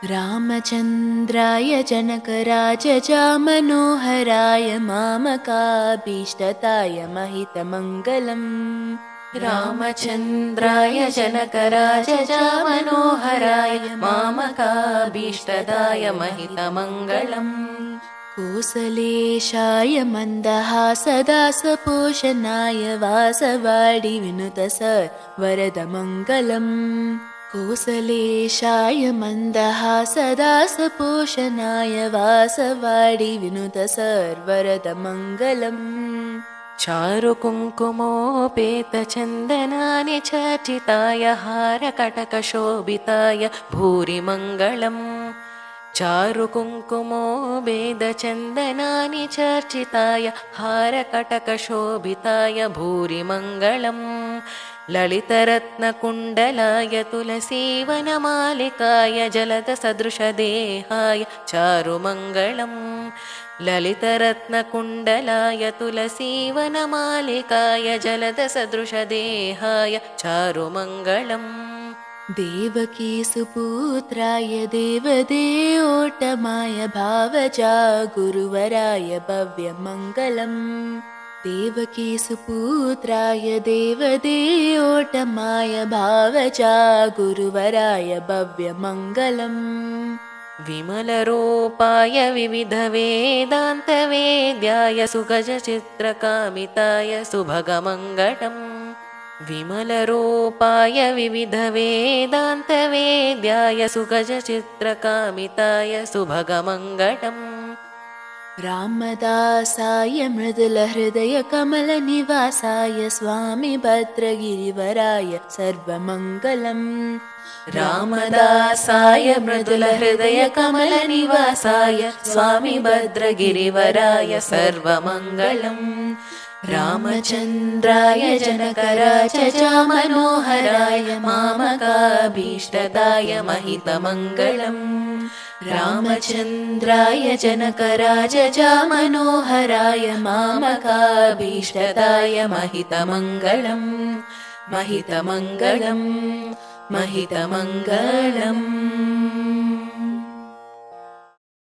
रामचन्द्राय जनकराजजामनोहराय मामकाभीष्टताय महितमङ्गलम् रामचन्द्राय जनकराजजामनोहराय मामकाभीष्टदाय महितमङ्गलम् कोसलेशाय मन्दहासदासपोषणाय वासवाडि विनुतसर्वरदमङ्गलम् कोसलेशाय मन्दहासदासपोषणाय वासवाडि विनुतसर्वरदमङ्गलम् चारुकुङ्कुमोपेतचन्दनानि चर्चिताय हारकटकशोभिताय भूरिमङ्गलम् चारुकुङ्कुमोपेतचन्दनानि चर्चिताय हारकटकशोभिताय भूरिमङ्गलम् ललितरत्नकुण्डलाय तुलसीवनमालिकाय जलदसदृशदेहाय चारुमङ्गलम् ललितरत्नकुण्डलाय तुलसीवनमालिकाय जलदसदृशदेहाय चारुमङ्गलम् Devaki सुपुत्राय देवदेवोत्तमाय भावजा गुरुवराय भव्यमङ्गलम् Devaki सुपुत्राय देवदेवोत्तमाय भावजा गुरुवराय भव्यमङ्गलम् विमलरूपाय विविधवेदान्तवेद्याय सुगजचित्रकामिताय सुभगमङ्गलम् विमलरूपाय विविधवेदान्तवेद्याय सुगजचित्रकामिताय सुभगमङ्गलम् रामदासाय मृदुलहृदय कमलनिवासाय Swami भद्रगिरिवराय सर्वमङ्गलम् रामदासाय मृदुलहृदय कमलनिवासाय Swami भद्रगिरिवराय सर्वमङ्गलम् रामचन्द्राय जनकराजजामनोहराय मामकाभीष्टदाय महितमङ्गलम् रामचन्द्राय जनकराजजामनोहराय मामकाभीष्टदाय महितमङ्गलम् महितमङ्गलम् महितमङ्गलम्।